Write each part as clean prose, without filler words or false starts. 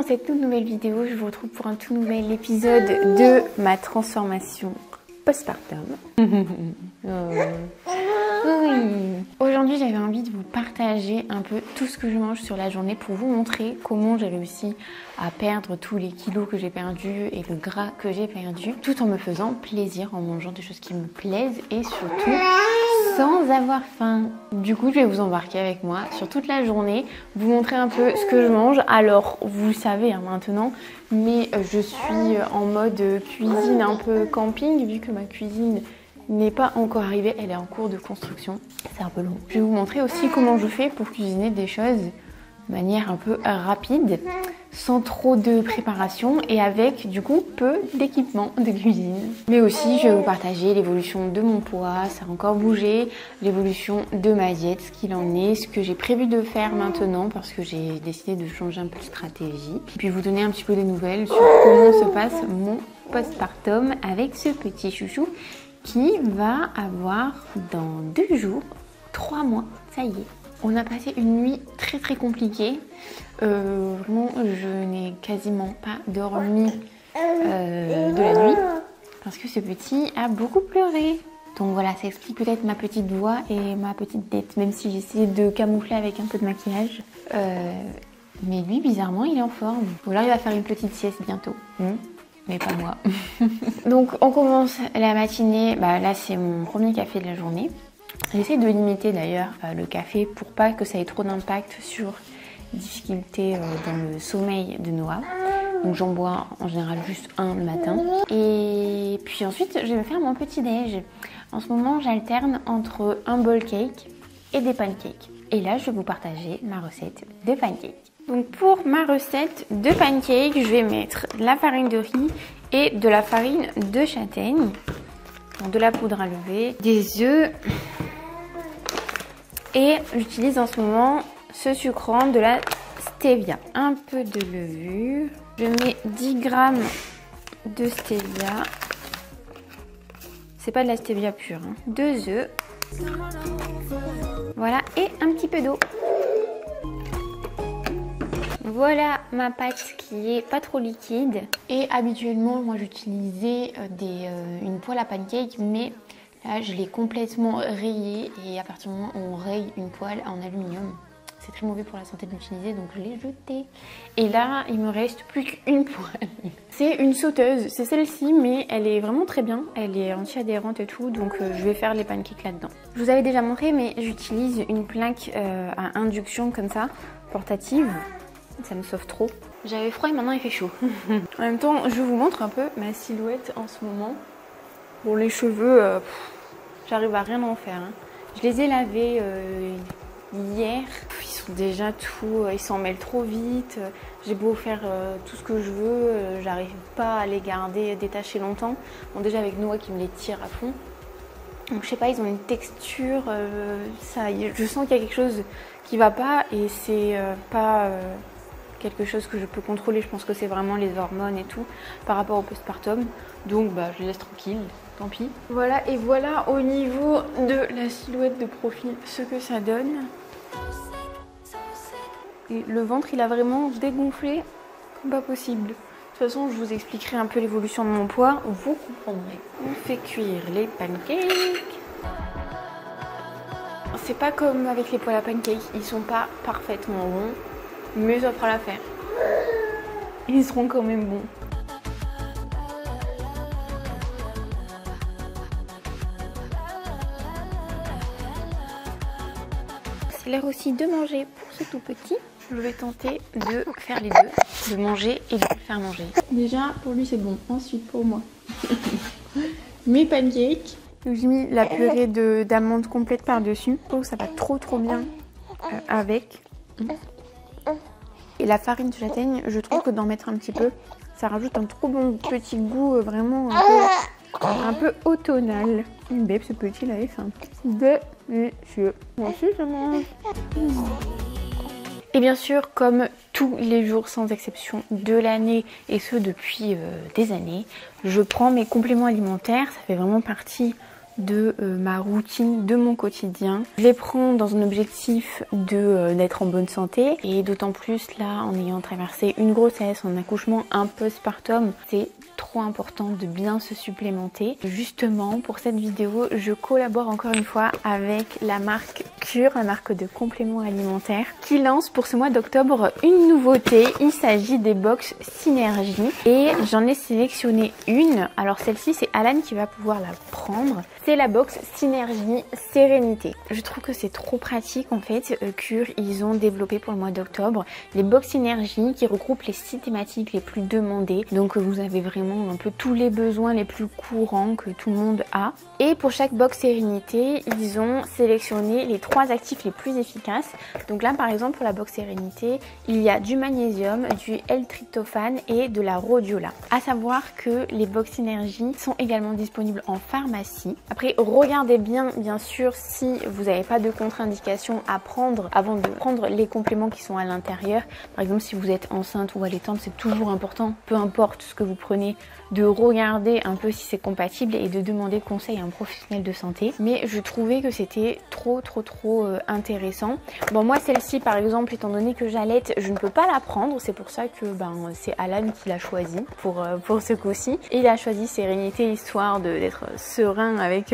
dans cette toute nouvelle vidéo, je vous retrouve pour un tout nouvel épisode de ma transformation postpartum. Oui. Aujourd'hui, j'avais envie de vous partager un peu tout ce que je mange sur la journée pour vous montrer comment j'ai réussi à perdre tous les kilos que j'ai perdus et le gras que j'ai perdu, tout en me faisant plaisir, en mangeant des choses qui me plaisent et surtout sans avoir faim. Du coup, je vais vous embarquer avec moi sur toute la journée, vous montrer un peu ce que je mange. Alors, vous le savez maintenant, mais je suis en mode cuisine un peu camping, vu que ma cuisine n'est pas encore arrivée, elle est en cours de construction. C'est un peu long. Je vais vous montrer aussi comment je fais pour cuisiner des choses de manière un peu rapide, sans trop de préparation et avec du coup peu d'équipement de cuisine. Mais aussi je vais vous partager l'évolution de mon poids, ça a encore bougé, l'évolution de ma diète, ce qu'il en est, ce que j'ai prévu de faire maintenant parce que j'ai décidé de changer un peu de stratégie. Et puis vous donner un petit peu des nouvelles sur comment se passe mon postpartum avec ce petit chouchou qui va avoir dans 2 jours 3 mois, ça y est. On a passé une nuit très compliquée. Vraiment, je n'ai quasiment pas dormi de la nuit parce que ce petit a beaucoup pleuré. Donc voilà, ça explique peut-être ma petite voix et ma petite tête, même si j'essaie de camoufler avec un peu de maquillage. Mais lui, bizarrement, il est en forme. Ou alors il va faire une petite sieste bientôt. Mais pas moi. Donc on commence la matinée. Là, c'est mon premier café de la journée. J'essaie de limiter d'ailleurs le café pour pas que ça ait trop d'impact sur les difficultés dans le sommeil de Noah. Donc j'en bois en général juste un le matin. Et puis ensuite je vais me faire mon petit déj. En ce moment j'alterne entre un bowl cake et des pancakes. Et là je vais vous partager ma recette de pancakes. Donc pour ma recette de pancakes, je vais mettre de la farine de riz et de la farine de châtaigne. Donc de la poudre à lever, des œufs. Et j'utilise en ce moment ce sucrant de la stevia. Un peu de levure. Je mets 10 g de stevia. C'est pas de la stevia pure. 2 œufs. Voilà, et un petit peu d'eau. Voilà ma pâte qui est pas trop liquide. Et habituellement, moi j'utilisais une poêle à pancake, mais là, je l'ai complètement rayée et à partir du moment où on raye une poêle en aluminium, c'est très mauvais pour la santé de l'utiliser, donc je l'ai jetée. Et là, il me reste plus qu'une poêle. C'est une sauteuse, c'est celle-ci, mais elle est vraiment très bien. Elle est anti-adhérente et tout, donc je vais faire les pancakes là-dedans. Je vous avais déjà montré, mais j'utilise une plaque à induction comme ça, portative. Ça me sauve trop. J'avais froid et maintenant il fait chaud. En même temps, je vous montre un peu ma silhouette en ce moment. Bon, les cheveux, j'arrive à rien en faire. Je les ai lavés hier. Ils sont déjà tout, ils s'en mêlent trop vite. J'ai beau faire tout ce que je veux, j'arrive pas à les garder détachés longtemps. Bon, déjà avec Noah qui me les tire à fond. Donc je sais pas, ils ont une texture, je sens qu'il y a quelque chose qui va pas et c'est pas quelque chose que je peux contrôler. Je pense que c'est vraiment les hormones et tout par rapport au postpartum. Donc je les laisse tranquilles, tant pis. Voilà, et voilà au niveau de la silhouette de profil ce que ça donne. Et le ventre il a vraiment dégonflé comme pas possible. De toute façon je vous expliquerai un peu l'évolution de mon poids, vous comprendrez. On fait cuire les pancakes. C'est pas comme avec les poêles à pancakes, ils sont pas parfaitement ronds, mais ça fera l'affaire. Ils seront quand même bons. C'est l'heure aussi de manger pour ce tout petit. Je vais tenter de faire les deux, de manger et de le faire manger. Déjà, pour lui c'est bon. Ensuite, pour moi, mes pancakes. J'ai mis la purée d'amandes complète par-dessus. Je trouve que ça va trop bien avec. Et la farine de châtaigne, je trouve que d'en mettre un petit peu, ça rajoute un trop bon petit goût vraiment un peu automnal. Bébé, ce petit, il avait faim. Délicieux. Moi aussi, je mange. Et bien sûr, comme tous les jours sans exception de l'année, et ce depuis des années, je prends mes compléments alimentaires. Ça fait vraiment partie de ma routine, de mon quotidien. Je les prends dans un objectif d'être en bonne santé et d'autant plus là en ayant traversé une grossesse, un accouchement, un postpartum, c'est trop important de bien se supplémenter. Justement pour cette vidéo je collabore encore une fois avec la marque Cure, la marque de compléments alimentaires, qui lance pour ce mois d'octobre une nouveauté. Il s'agit des box Synergie et j'en ai sélectionné une. Alors celle-ci c'est Alan qui va pouvoir la prendre. C'est la box Synergie Sérénité. Je trouve que c'est trop pratique en fait. Cure, ils ont développé pour le mois d'octobre les box Synergie qui regroupent les 6 thématiques les plus demandées. Donc vous avez vraiment un peu tous les besoins les plus courants que tout le monde a. Et pour chaque box Sérénité, ils ont sélectionné les 3 actifs les plus efficaces. Donc là par exemple pour la box Sérénité, il y a du magnésium, du L-tryptophane et de la rhodiola. À savoir que les box Synergie sont également disponibles en pharmacie. Après regardez bien sûr si vous n'avez pas de contre-indication à prendre avant de prendre les compléments qui sont à l'intérieur. Par exemple si vous êtes enceinte ou allaitante, c'est toujours important, peu importe ce que vous prenez, de regarder un peu si c'est compatible et de demander conseil à un professionnel de santé. Mais je trouvais que c'était trop intéressant. Bon moi celle-ci par exemple, étant donné que j'allaite, je ne peux pas la prendre, c'est pour ça que c'est Alan qui l'a choisi pour ce coup-ci. Et il a choisi Sérénité histoire d'être serein avec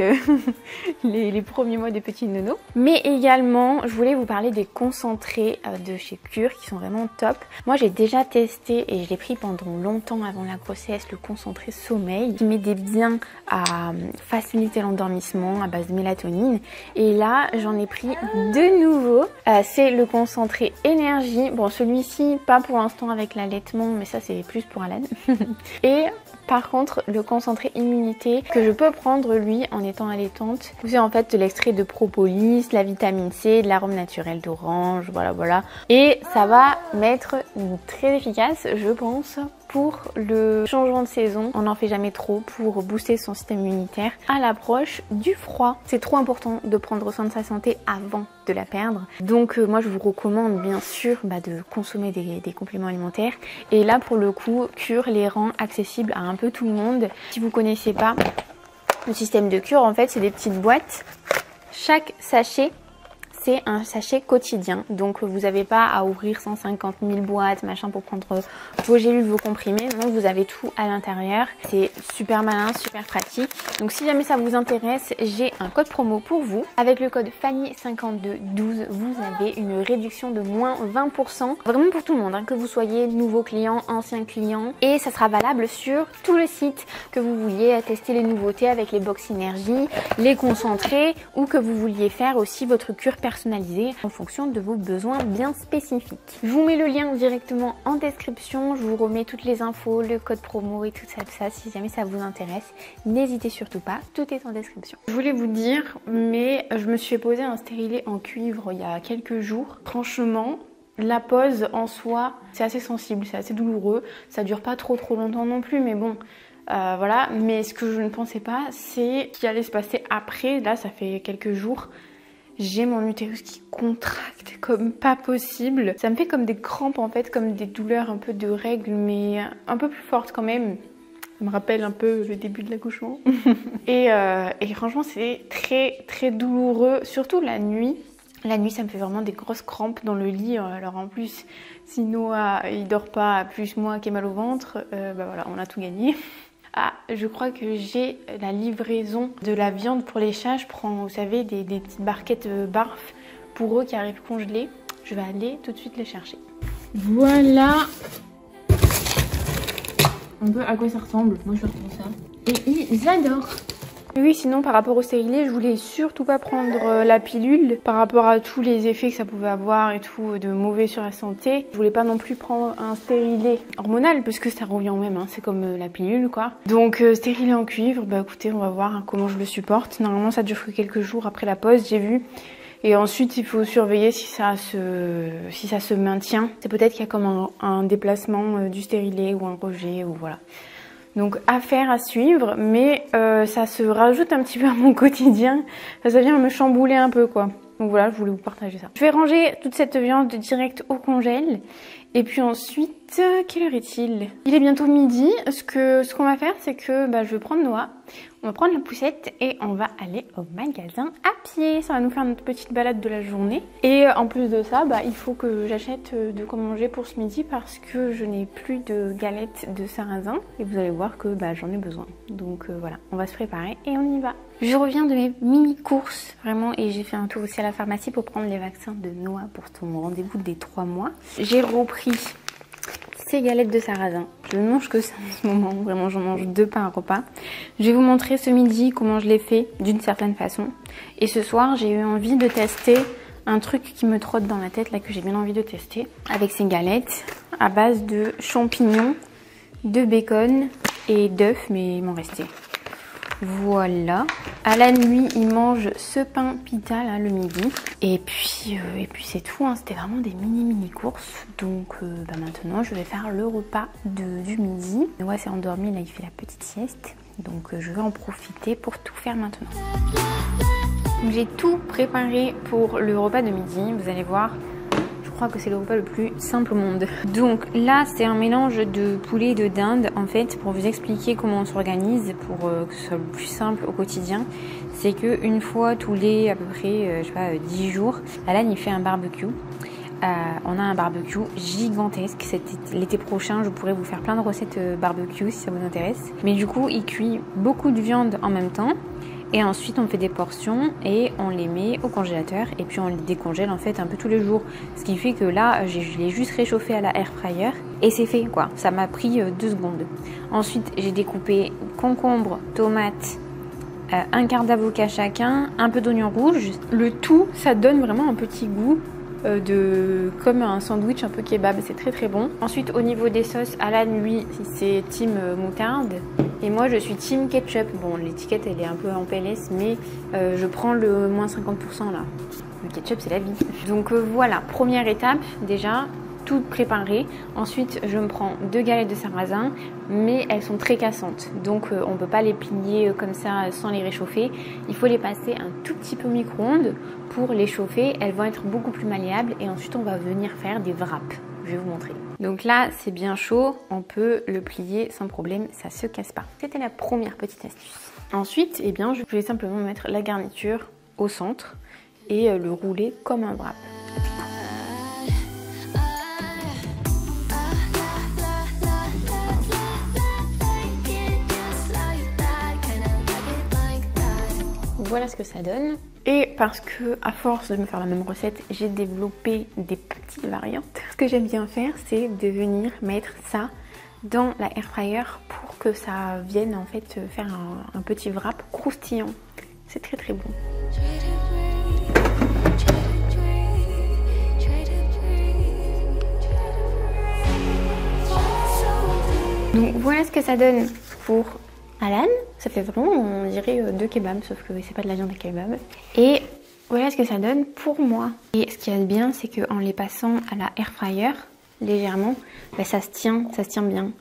les premiers mois des petits nonos. Mais également je voulais vous parler des concentrés de chez Cure qui sont vraiment top. Moi j'ai déjà testé et je l'ai pris pendant longtemps avant la grossesse, le concentré sommeil qui m'aidait bien à faciliter l'endormissement à base de mélatonine. Et là j'en ai pris de nouveau. C'est le concentré énergie. Bon celui-ci pas pour l'instant avec l'allaitement, mais ça c'est plus pour Alan. Et par contre, le concentré immunité que je peux prendre lui en étant allaitante, c'est en fait de l'extrait de propolis, la vitamine C, de l'arôme naturel d'orange, voilà. Et ça va m'être très efficace, je pense, pour le changement de saison. On n'en fait jamais trop pour booster son système immunitaire à l'approche du froid. C'est trop important de prendre soin de sa santé avant de la perdre. Donc moi je vous recommande bien sûr de consommer des compléments alimentaires. Et là pour le coup, Cure les rend accessibles à un peu tout le monde. Si vous connaissez pas le système de Cure, en fait c'est des petites boîtes. Chaque sachet c'est un sachet quotidien, donc vous n'avez pas à ouvrir 150 000 boîtes machin pour prendre vos gélules, vos comprimés. Donc vous avez tout à l'intérieur. C'est super malin, super pratique. Donc si jamais ça vous intéresse, j'ai un code promo pour vous. Avec le code Fanny5212, vous avez une réduction de moins 20%. Vraiment pour tout le monde, que vous soyez nouveau client, ancien client. Et ça sera valable sur tout le site, que vous vouliez tester les nouveautés avec les box Synergie, les concentrés, ou que vous vouliez faire aussi votre cure personnalisée en fonction de vos besoins bien spécifiques. Je vous mets le lien directement en description, je vous remets toutes les infos, le code promo et tout ça, si jamais ça vous intéresse, n'hésitez surtout pas, tout est en description. Je voulais vous dire, mais je me suis fait poser un stérilet en cuivre il y a quelques jours. Franchement, la pose en soi, c'est assez sensible, c'est assez douloureux, ça dure pas trop longtemps non plus, mais bon, voilà. Mais ce que je ne pensais pas, c'est ce qui allait se passer après. Là, ça fait quelques jours. J'ai mon utérus qui contracte comme pas possible. Ça me fait comme des crampes en fait, comme des douleurs un peu de règles, mais un peu plus fortes quand même. Ça me rappelle un peu le début de l'accouchement. et franchement, c'est très douloureux, surtout la nuit. La nuit, ça me fait vraiment des grosses crampes dans le lit. Alors en plus, si Noah, il dort pas, plus moi qui ai mal au ventre, voilà, on a tout gagné. Ah, je crois que j'ai la livraison de la viande pour les chats. Je prends, vous savez, des petites barquettes barf pour eux qui arrivent congelées. Je vais aller tout de suite les chercher. Voilà un peu à quoi ça ressemble. Moi, je retrouve ça. Et ils adorent. Oui, sinon par rapport au stérilet, je voulais surtout pas prendre la pilule par rapport à tous les effets que ça pouvait avoir et tout de mauvais sur la santé. Je voulais pas non plus prendre un stérilet hormonal parce que ça revient au même, c'est comme la pilule quoi. Donc stérilet en cuivre, écoutez, on va voir comment je le supporte. Normalement ça dure que quelques jours après la pause, j'ai vu. Et ensuite il faut surveiller si ça se maintient. C'est peut-être qu'il y a comme un déplacement du stérilet ou un rejet ou voilà. Donc affaire à suivre, mais ça se rajoute un petit peu à mon quotidien. Ça vient me chambouler un peu quoi. Donc voilà, je voulais vous partager ça. Je vais ranger toute cette viande direct au congèle Et puis ensuite, quelle heure est-il? Il est bientôt midi. Ce qu'on va faire, c'est que je vais prendre Noah, on va prendre la poussette et on va aller au magasin à pied. Ça va nous faire notre petite balade de la journée. Et en plus de ça, il faut que j'achète de quoi manger pour ce midi parce que je n'ai plus de galettes de sarrasin. Et vous allez voir que j'en ai besoin. Donc voilà, on va se préparer et on y va. Je reviens de mes mini-courses, vraiment, et j'ai fait un tour aussi à la pharmacie pour prendre les vaccins de Noah pour son rendez-vous des 3 mois. J'ai repris ces galettes de sarrasin. Je ne mange que ça en ce moment, vraiment j'en mange 2 par repas. Je vais vous montrer ce midi comment je l'ai fait d'une certaine façon. Et ce soir, j'ai eu envie de tester un truc qui me trotte dans la tête, là, que j'ai bien envie de tester, avec ces galettes à base de champignons, de bacon et d'œufs, mais il m'en restait. Voilà. Alan, lui, il mange ce pain pita là le midi. Et puis c'est tout. Hein. C'était vraiment des mini courses. Donc maintenant, je vais faire le repas du midi. Noah s'est endormi, là, il fait la petite sieste. Donc je vais en profiter pour tout faire maintenant. J'ai tout préparé pour le repas de midi. Vous allez voir. Je crois que c'est le repas le plus simple au monde. Donc là, c'est un mélange de poulet et de dinde. En fait, pour vous expliquer comment on s'organise, pour que ce soit le plus simple au quotidien, c'est qu'une fois tous les à peu près, 10 jours, Alan il fait un barbecue. On a un barbecue gigantesque. L'été prochain, je pourrais vous faire plein de recettes barbecue si ça vous intéresse. Mais du coup, il cuit beaucoup de viande en même temps. Et ensuite on fait des portions et on les met au congélateur et puis on les décongèle en fait un peu tous les jours. Ce qui fait que là je l'ai juste réchauffé à la air fryer et c'est fait quoi. Ça m'a pris 2 secondes. Ensuite j'ai découpé concombre, tomates, un quart d'avocat chacun, un peu d'oignon rouge. Le tout ça donne vraiment un petit goût comme un sandwich un peu kebab, c'est très très bon. Ensuite au niveau des sauces, Alan lui c'est team moutarde et moi je suis team ketchup. Bon l'étiquette elle est un peu en PLS mais je prends le moins 50% là. Le ketchup c'est la vie. Donc voilà, première étape déjà, tout préparé. Ensuite je me prends 2 galettes de sarrasin mais elles sont très cassantes donc on ne peut pas les plier comme ça sans les réchauffer. Il faut les passer un tout petit peu au micro-ondes pour les chauffer. Elles vont être beaucoup plus malléables et ensuite on va venir faire des wraps. Je vais vous montrer. Donc là c'est bien chaud, on peut le plier sans problème, ça se casse pas. C'était la première petite astuce. Ensuite je vais simplement mettre la garniture au centre et le rouler comme un wrap. Voilà ce que ça donne. Et parce que à force de me faire la même recette, j'ai développé des petites variantes. Ce que j'aime bien faire, c'est de venir mettre ça dans la air fryer pour que ça vienne en fait faire un petit wrap croustillant. C'est très très bon. Donc voilà ce que ça donne pour Alan. Ça fait vraiment, on dirait 2 kebabs, sauf que c'est pas de la viande de kebab. Et voilà ce que ça donne pour moi. Et ce qui est bien, c'est qu'en les passant à la air fryer, légèrement, ça se tient bien.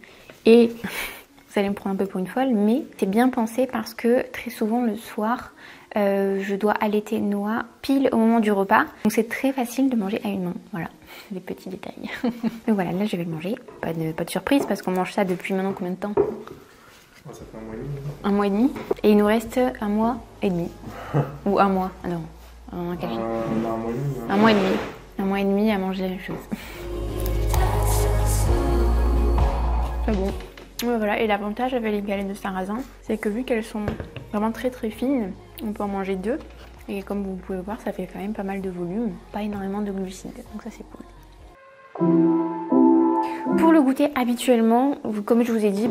Et vous allez me prendre un peu pour une folle, mais c'est bien pensé parce que très souvent le soir, je dois allaiter Noah pile au moment du repas. Donc c'est très facile de manger à une main. Voilà, des petits détails. Donc voilà, là je vais le manger. Pas de surprise parce qu'on mange ça depuis maintenant combien de temps ? Ça fait 1 mois et demi. 1 mois et demi. Et il nous reste 1 mois et demi. Ou 1 mois. Ah non. 1 mois et demi. 1 mois et demi. 1 mois et demi à manger la même chose. C'est bon. Voilà. Et l'avantage avec les galettes de sarrasin, c'est que vu qu'elles sont vraiment très très fines, on peut en manger 2. Et comme vous pouvez voir, ça fait quand même pas mal de volume. Pas énormément de glucides. Donc ça c'est cool. Pour le goûter habituellement, comme je vous ai dit,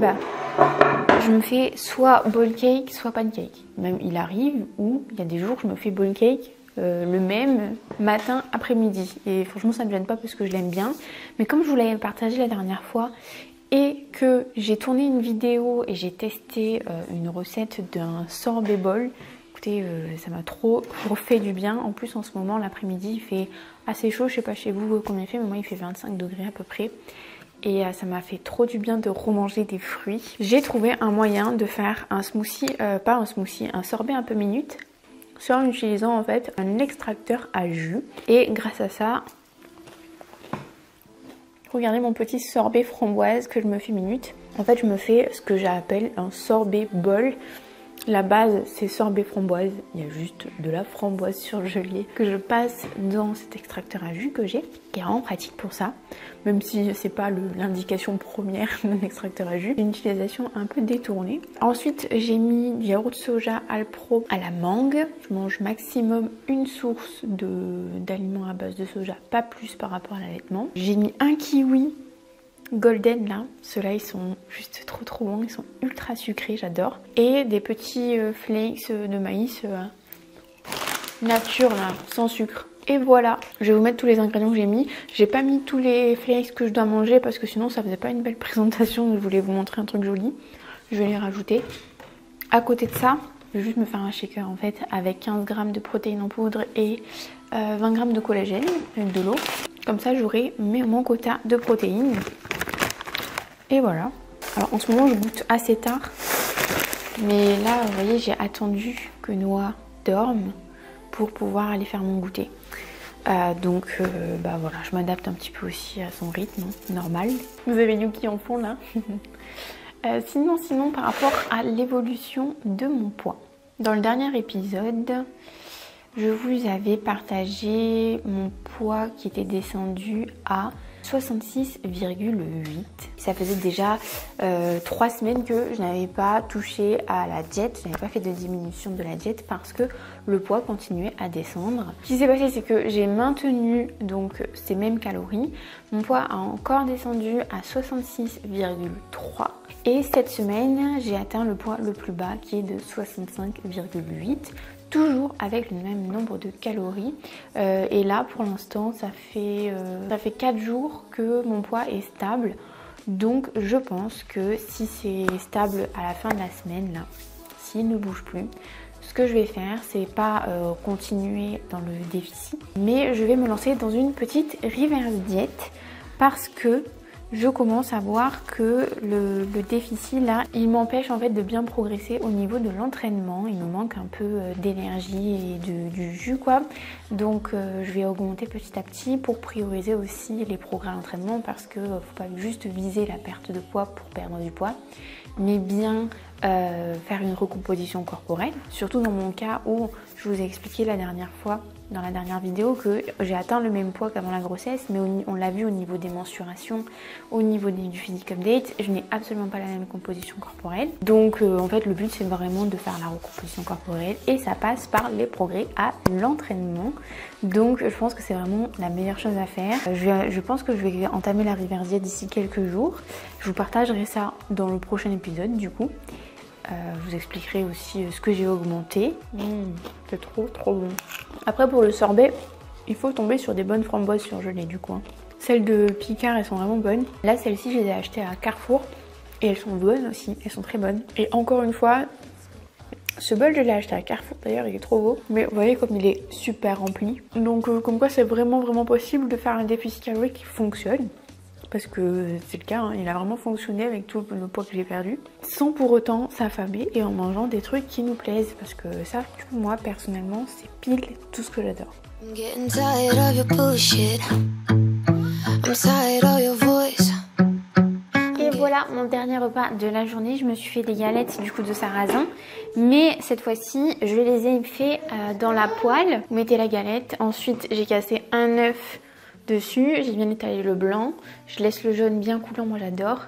je me fais soit bowl cake, soit pancake. Même il arrive où il y a des jours je me fais bowl cake le même matin après-midi. Et franchement ça ne me gêne pas parce que je l'aime bien. Mais comme je vous l'avais partagé la dernière fois et que j'ai tourné une vidéo et j'ai testé une recette d'un sorbet bowl, écoutez, ça m'a trop fait du bien. En plus en ce moment l'après-midi il fait assez chaud, je sais pas chez vous combien il fait, mais moi il fait 25 degrés à peu près. Et ça m'a fait trop du bien de remanger des fruits. J'ai trouvé un moyen de faire un smoothie, un sorbet un peu minute, en utilisant en fait un extracteur à jus. Et grâce à ça, Regardez mon petit sorbet framboise que je me fais minute. En fait, je me fais ce que j'appelle un sorbet bol. La base, c'est sorbet framboise. Il y a juste de la framboise surgelée que je passe dans cet extracteur à jus que j'ai, qui est vraiment pratique pour ça. Même si c'est pas l'indication première d'un extracteur à jus. Une utilisation un peu détournée. Ensuite, j'ai mis du yaourt soja Alpro à la mangue. Je mange maximum une source d'aliments à base de soja, pas plus par rapport à l'allaitement. J'ai mis un kiwi golden là, ceux-là ils sont juste trop bons, ils sont ultra sucrés, j'adore. Et des petits flakes de maïs nature là, sans sucre. Et voilà, je vais vous mettre tous les ingrédients que j'ai mis. J'ai pas mis tous les flakes que je dois manger parce que sinon ça faisait pas une belle présentation, je voulais vous montrer un truc joli. Je vais les rajouter. À côté de ça, je vais juste me faire un shaker en fait avec 15 g de protéines en poudre et 20 g de collagène avec de l'eau. Comme ça j'aurai mon quota de protéines. Et voilà. Alors en ce moment je goûte assez tard. Mais là vous voyez j'ai attendu que Noah dorme pour pouvoir aller faire mon goûter. Donc bah voilà, je m'adapte un petit peu aussi à son rythme, hein, normal. Vous avez Yuki en fond là. Sinon par rapport à l'évolution de mon poids. Dans le dernier épisode, je vous avais partagé mon poids qui était descendu à 66,8. Ça faisait déjà 3 semaines que je n'avais pas touché à la diète, je n'avais pas fait de diminution de la diète parce que le poids continuait à descendre. Ce qui s'est passé, c'est que j'ai maintenu donc ces mêmes calories. Mon poids a encore descendu à 66,3 et cette semaine j'ai atteint le poids le plus bas qui est de 65,8. Toujours avec le même nombre de calories et là pour l'instant ça fait 4 jours que mon poids est stable, donc je pense que si c'est stable à la fin de la semaine là, s'il ne bouge plus, ce que je vais faire c'est pas continuer dans le déficit, mais je vais me lancer dans une petite reverse diète parce que je commence à voir que le déficit là, il m'empêche en fait de bien progresser au niveau de l'entraînement. Il me manque un peu d'énergie et du jus quoi. Donc je vais augmenter petit à petit pour prioriser aussi les progrès à l'entraînement parce que faut pas juste viser la perte de poids pour perdre du poids, mais bien faire une recomposition corporelle. Surtout dans mon cas où je vous ai expliqué la dernière fois, dans la dernière vidéo, que j'ai atteint le même poids qu'avant la grossesse, mais on l'a vu au niveau des mensurations, au niveau du physique update, je n'ai absolument pas la même composition corporelle. Donc en fait le but c'est vraiment de faire la recomposition corporelle et ça passe par les progrès à l'entraînement. Donc je pense que c'est vraiment la meilleure chose à faire. Je pense que je vais entamer la reverse diète d'ici quelques jours. Je vous partagerai ça dans le prochain épisode du coup. Je vous expliquerai aussi ce que j'ai augmenté. C'est trop bon. Après pour le sorbet, il faut tomber sur des bonnes framboises surgelées du coup. Celles de Picard, elles sont vraiment bonnes. Là celles-ci je les ai achetées à Carrefour et elles sont bonnes aussi, elles sont très bonnes. Et encore une fois, ce bol je l'ai acheté à Carrefour d'ailleurs, il est trop beau. Mais vous voyez comme il est super rempli. Donc comme quoi c'est vraiment possible de faire un déficit calorique qui fonctionne. Parce que c'est le cas, hein, il a vraiment fonctionné avec tout le poids que j'ai perdu, sans pour autant s'affamer et en mangeant des trucs qui nous plaisent. Parce que ça, moi personnellement, c'est pile tout ce que j'adore. Et voilà mon dernier repas de la journée. Je me suis fait des galettes du coup de sarrasin, mais cette fois-ci je les ai fait dans la poêle. Vous mettez la galette, ensuite j'ai cassé un œuf dessus, j'ai bien étalé le blanc, je laisse le jaune bien coulant, moi j'adore.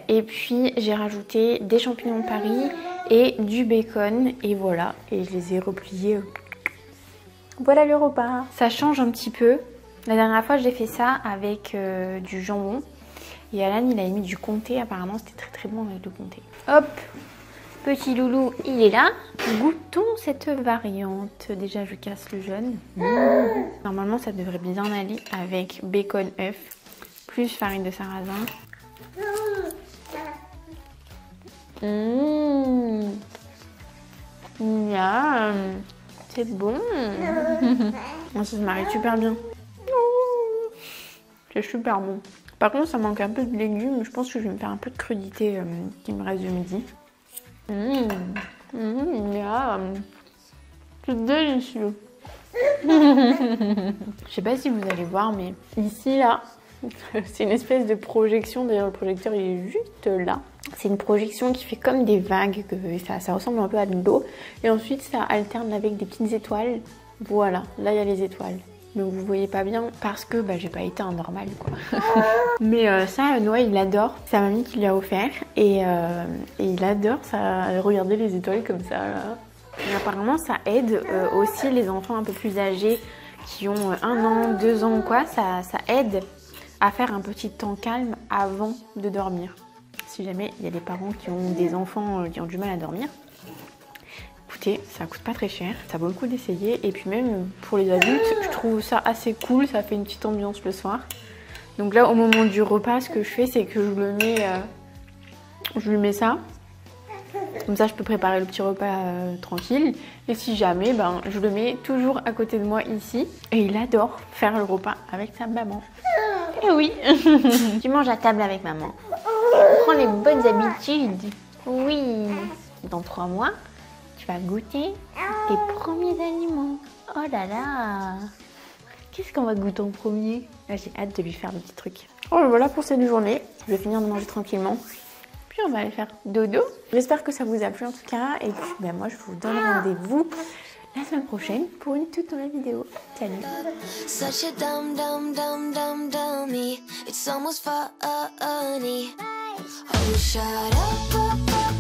Et puis j'ai rajouté des champignons de Paris et du bacon et voilà, et je les ai repliés. Voilà le repas. Ça change un petit peu. La dernière fois j'ai fait ça avec du jambon et Alan il a mis du comté, apparemment c'était très bon avec le comté. Hop, petit loulou il est là. Goûtons cette variante. Déjà je casse le jaune. Normalement ça devrait bien aller avec bacon œuf plus farine de sarrasin. C'est bon. Ça se marie super bien. C'est super bon. Par contre ça manque un peu de légumes. Je pense que je vais me faire un peu de crudité qui me reste de midi. C'est délicieux. Je sais pas si vous allez voir, mais ici là, C'est une espèce de projection, d'ailleurs le projecteur il est juste là. C'est une projection qui fait comme des vagues, ça ressemble un peu à de l'eau. Et ensuite ça alterne avec des petites étoiles. Voilà, là il y a les étoiles. Donc vous voyez pas bien parce que j'ai pas été un normal quoi. Mais ça Noah il adore, c'est sa mamie qui lui a offert et il adore ça, regarder les étoiles comme ça là. Et apparemment ça aide aussi les enfants un peu plus âgés qui ont 1 an, 2 ans quoi, ça aide à faire un petit temps calme avant de dormir. Si jamais il y a des parents qui ont des enfants qui ont du mal à dormir. Écoutez, ça coûte pas très cher, ça vaut le coup d'essayer. Et puis même pour les adultes, je trouve ça assez cool, ça fait une petite ambiance le soir. Donc là, au moment du repas, ce que je fais, c'est que je lui mets ça. Comme ça, je peux préparer le petit repas tranquille. Et si jamais, je le mets toujours à côté de moi ici. Et il adore faire le repas avec sa maman. Et oui, tu manges à table avec maman. Prends les bonnes habitudes. Oui, dans 3 mois. Tu vas goûter tes premiers aliments. Oh là là. Qu'est-ce qu'on va goûter en premier? J'ai hâte de lui faire des petits trucs. Oh voilà pour cette journée. Je vais finir de manger tranquillement. Puis on va aller faire dodo. J'espère que ça vous a plu en tout cas. Et puis moi je vous donne rendez-vous la semaine prochaine pour une toute nouvelle vidéo. Salut. Such a dummy. It's almost funny. Oh, shut up.